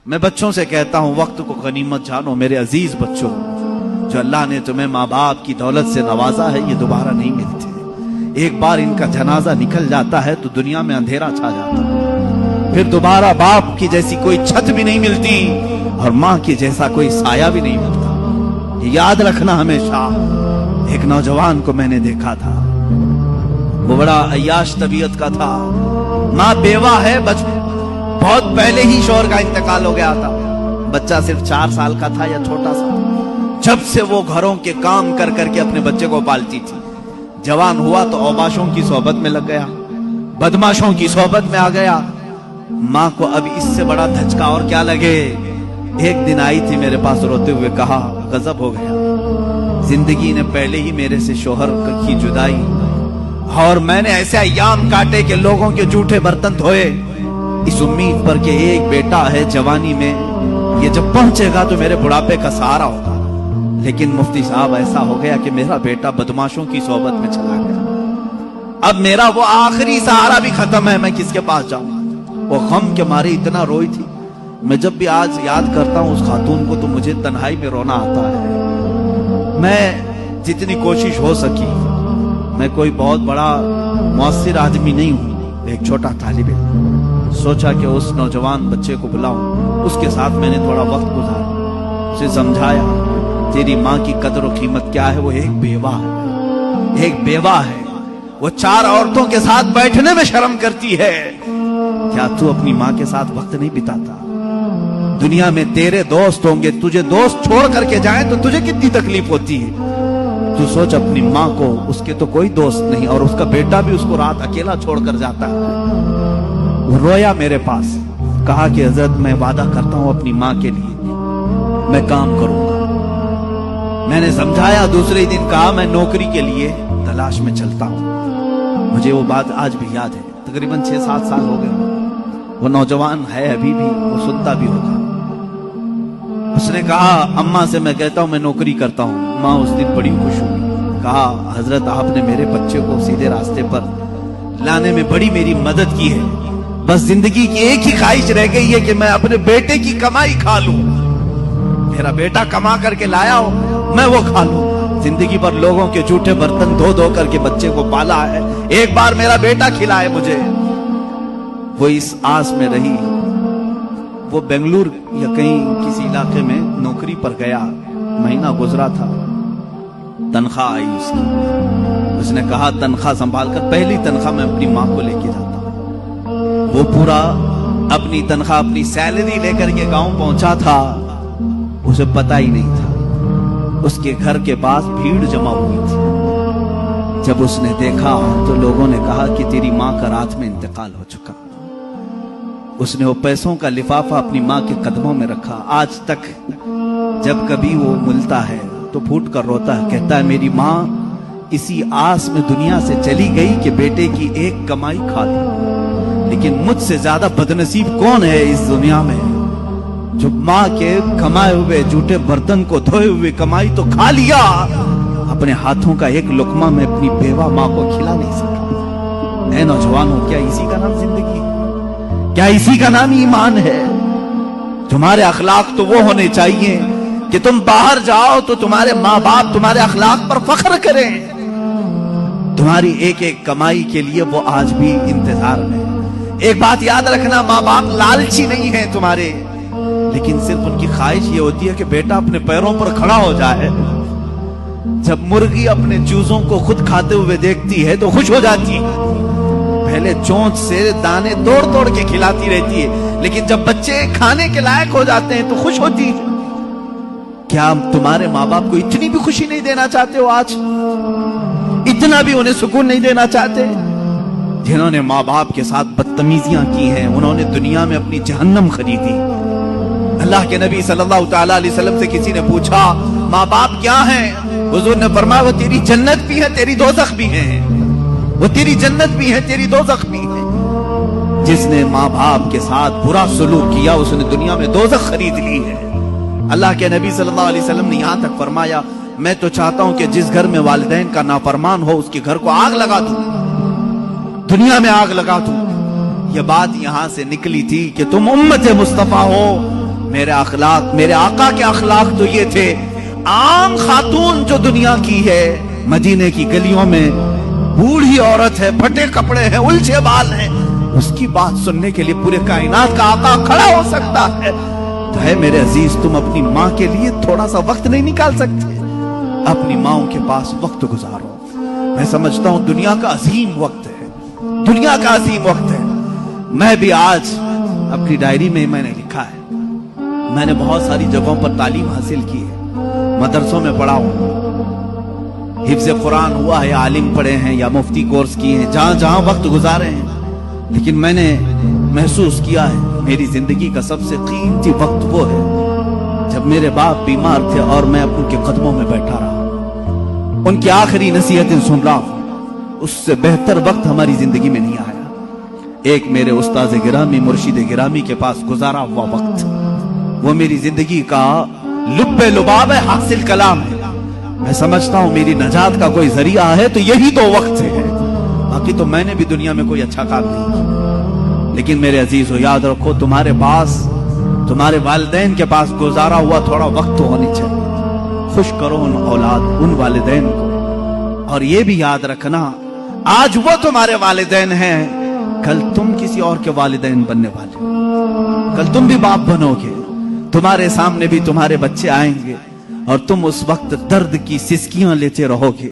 میں بچوں سے کہتا ہوں وقت کو غنیمت جانو میرے عزیز بچوں، جو اللہ نے تمہیں ماں باپ کی دولت سے نوازا ہے یہ دوبارہ نہیں ملتے۔ ایک بار ان کا جنازہ نکل جاتا ہے تو دنیا میں اندھیرا چھا جاتا ہے، پھر دوبارہ باپ کی جیسی کوئی چھت بھی نہیں ملتی اور ماں کی جیسا کوئی سایہ بھی نہیں ملتا۔ یہ یاد رکھنا ہمیشہ۔ ایک نوجوان کو میں نے دیکھا تھا، وہ بڑا عیاش طبیعت کا تھا، ماں بیوہ ہے، بہت پہلے ہی شوہر کا انتقال ہو گیا تھا، بچہ صرف 4 سال کا تھا یا چھوٹا سا۔ جب سے وہ گھروں کے کام کر کر کے اپنے بچے کو پالتی تھی، جوان ہوا تو اوباشوں کی صحبت میں لگ گیا، بدماشوں کی صحبت میں آ گیا۔ ماں کو اب اس سے بڑا دھچکا اور کیا لگے۔ ایک دن آئی تھی میرے پاس روتے ہوئے، کہا غضب ہو گیا، زندگی نے پہلے ہی میرے سے شوہر کی جدائی، اور میں نے ایسے ایام کاٹے کہ لوگوں کے جھوٹے برتن دھوئے اس امید پر کہ ایک بیٹا ہے جوانی میں، یہ جب پہنچے گا تو میرے بڑھاپے کا سہارا ہوگا۔ لیکن مفتی صاحب ایسا ہو گیا کہ میرا بیٹا بدماشوں کی صحبت میں چلا گیا، اب میرا وہ آخری سہارا بھی ختم ہے، میں کس کے پاس جاؤں۔ وہ غم کے مارے اتنا روئی تھی، میں جب بھی آج یاد کرتا ہوں اس خاتون کو تو مجھے تنہائی میں رونا آتا ہے۔ میں جتنی کوشش ہو سکی، میں کوئی بہت بڑا مؤثر آدمی نہیں ہوں، ایک چھوٹا طالب علم، سوچا کہ اس نوجوان بچے کو بلاؤں، اس کے ساتھ میں نے تھوڑا وقت گزارا، اسے سمجھایا تیری ماں کی قدر و قیمت کیا ہے، وہ ایک بیوہ ہے، ایک بیوہ ہے، وہ 4 عورتوں کے ساتھ بیٹھنے میں شرم کرتی ہے، کیا تو اپنی ماں کے ساتھ وقت نہیں بتاتا؟ دنیا میں تیرے دوست ہوں گے، تجھے دوست چھوڑ کر کے جائیں تو تجھے کتنی تکلیف ہوتی ہے۔ تو سوچ اپنی ماں کو، اس کے تو کوئی دوست نہیں، اور اس کا بیٹا بھی اس کو رات اکیلا چھوڑ کر جاتا ہے۔ وہ رویا میرے پاس، کہا کہ حضرت میں وعدہ کرتا ہوں اپنی ماں کے لیے میں کام کروں گا۔ میں نے سمجھایا، دوسرے دن کہا میں نوکری کے لیے تلاش میں چلتا ہوں۔ مجھے وہ بات آج بھی یاد ہے، تقریباً 6-7 سال ہو گئے۔ وہ نوجوان ہے ابھی بھی، وہ سنتا بھی ہوگا۔ اس نے کہا اماں سے میں کہتا ہوں میں نوکری کرتا ہوں۔ ماں اس دن بڑی خوش ہوئی، کہا حضرت آپ نے میرے بچے کو سیدھے راستے پر لانے میں بڑی میری مدد کی ہے، بس زندگی کی ایک ہی خواہش رہ گئی ہے کہ میں اپنے بیٹے کی کمائی کھا لوں، میرا بیٹا کما کر کے لایا ہو میں وہ کھا لوں۔ زندگی پر لوگوں کے جھوٹے برتن دھو دھو کر کے بچے کو پالا ہے، ایک بار میرا بیٹا کھلائے مجھے۔ وہ اس آس میں رہی، وہ بنگلور یا کہیں کسی علاقے میں نوکری پر گیا، مہینہ گزرا تھا، تنخواہ آئی اس کی۔ اس نے کہا تنخواہ سنبھال کر، پہلی تنخواہ میں اپنی ماں کو لے کے جاتا ہوں۔ وہ پورا اپنی تنخواہ، اپنی سیلری لے کر کے گاؤں پہنچا تھا، اسے پتہ ہی نہیں تھا اس کے گھر کے پاس بھیڑ جمع ہوئی تھی۔ جب اس نے دیکھا تو لوگوں نے کہا کہ تیری ماں کا رات میں انتقال ہو چکا۔ اس نے وہ پیسوں کا لفافہ اپنی ماں کے قدموں میں رکھا، آج تک جب کبھی وہ ملتا ہے تو پھوٹ کر روتا ہے، کہتا ہے میری ماں اسی آس میں دنیا سے چلی گئی کہ بیٹے کی ایک کمائی کھا لی، لیکن مجھ سے زیادہ بدنصیب کون ہے اس دنیا میں جو ماں کے کمائے ہوئے جھوٹے برتن کو دھوئے ہوئے کمائی تو کھا لیا، اپنے ہاتھوں کا ایک لقمہ میں اپنی بیوہ ماں کو کھلا نہیں سکا۔ اے نوجوانوں، کیا اسی کا نام زندگی ہے؟ کیا اسی کا نام ایمان ہے؟ تمہارے اخلاق تو وہ ہونے چاہیے کہ تم باہر جاؤ تو تمہارے ماں باپ تمہارے اخلاق پر فخر کریں، تمہاری ایک ایک کمائی کے لیے وہ آج بھی انتظار میں۔ ایک بات یاد رکھنا، ماں باپ لالچی نہیں ہیں تمہارے، لیکن صرف ان کی خواہش یہ ہوتی ہے کہ بیٹا اپنے پیروں پر کھڑا ہو جائے۔ جب مرغی اپنے چوزوں کو خود کھاتے ہوئے دیکھتی ہے تو خوش ہو جاتی ہے، پہلے چونچ سے دانے توڑ توڑ کے کھلاتی رہتی ہے، لیکن جب بچے کھانے کے لائق ہو جاتے ہیں تو خوش ہوتی ہے۔ کیا تمہارے ماں باپ کو اتنی بھی خوشی نہیں دینا چاہتے ہو؟ آج اتنا بھی انہیں سکون نہیں دینا چاہتے؟ جنہوں نے ماں باپ کے ساتھ بدتمیزیاں کی ہیں انہوں نے دنیا میں اپنی جہنم خریدی۔ اللہ کے نبی صلی اللہ تعالیٰ علیہ وسلم سے کسی نے پوچھا ماں باپ کیا ہیں؟ حضور نے فرمایا وہ تیری جنت بھی ہے تیری دوزخ بھی ہے، وہ تیری جنت بھی ہے تیری دوزخ بھی ہے۔ جس نے ماں باپ کے ساتھ برا سلوک کیا اس نے دنیا میں دوزخ خرید لی ہے۔ اللہ کے نبی صلی اللہ علیہ وسلم نے یہاں تک فرمایا میں تو چاہتا ہوں کہ جس گھر میں والدین کا نافرمان ہو اس کے گھر کو آگ لگا دوں، دنیا میں آگ لگا دوں۔ یہ بات یہاں سے نکلی تھی کہ تم امت مصطفیٰ ہو، میرے آقا کے اخلاق تو یہ تھے، عام خاتون جو دنیا کی ہے، مدینے کی گلیوں میں بوڑھی عورت ہے، پھٹے کپڑے ہیں، الجھے بال ہیں، اس کی بات سننے کے لیے پورے کائنات کا آقا کھڑا ہو سکتا ہے، تو ہے میرے عزیز تم اپنی ماں کے لیے تھوڑا سا وقت نہیں نکال سکتے؟ اپنی ماؤں کے پاس وقت گزارو۔ میں سمجھتا ہوں دنیا کا عظیم وقت ہے، دنیا کا عظیم وقت ہے۔ میں بھی آج اپنی ڈائری میں نے لکھا ہے، میں نے بہت ساری جگہوں پر تعلیم حاصل کی ہے، مدرسوں میں پڑھا ہوں، حفظ قرآن ہوا ہے، عالم پڑھے ہیں یا مفتی کورس کیے ہیں، جہاں جہاں وقت گزارے ہیں، لیکن میں نے محسوس کیا ہے میری زندگی کا سب سے قیمتی وقت وہ ہے جب میرے باپ بیمار تھے اور میں ان کے قدموں میں بیٹھا رہا، ان کی آخری نصیحتیں سن رہا ہوں۔ اس سے بہتر وقت ہماری زندگی میں نہیں آیا۔ ایک میرے استاذ گرامی، مرشد گرامی کے پاس گزارا ہوا وقت، وہ میری زندگی کا لب لباب ہے، حاصل کلام ہے۔ میں سمجھتا ہوں میری نجات کا کوئی ذریعہ ہے تو یہی تو وقت ہے، باقی تو میں نے بھی دنیا میں کوئی اچھا کام نہیں کیا۔ لیکن میرے عزیزو یاد رکھو، تمہارے پاس، تمہارے والدین کے پاس گزارا ہوا تھوڑا وقت تو ہونی چاہیے۔ خوش کرو ان والدین کو، اور یہ بھی یاد رکھنا آج وہ تمہارے والدین ہیں، کل تم کسی اور کے والدین بننے والے، کل تم بھی باپ بنو گے، تمہارے سامنے بھی تمہارے بچے آئیں گے، اور تم اس وقت درد کی سسکیاں لیتے رہو گے۔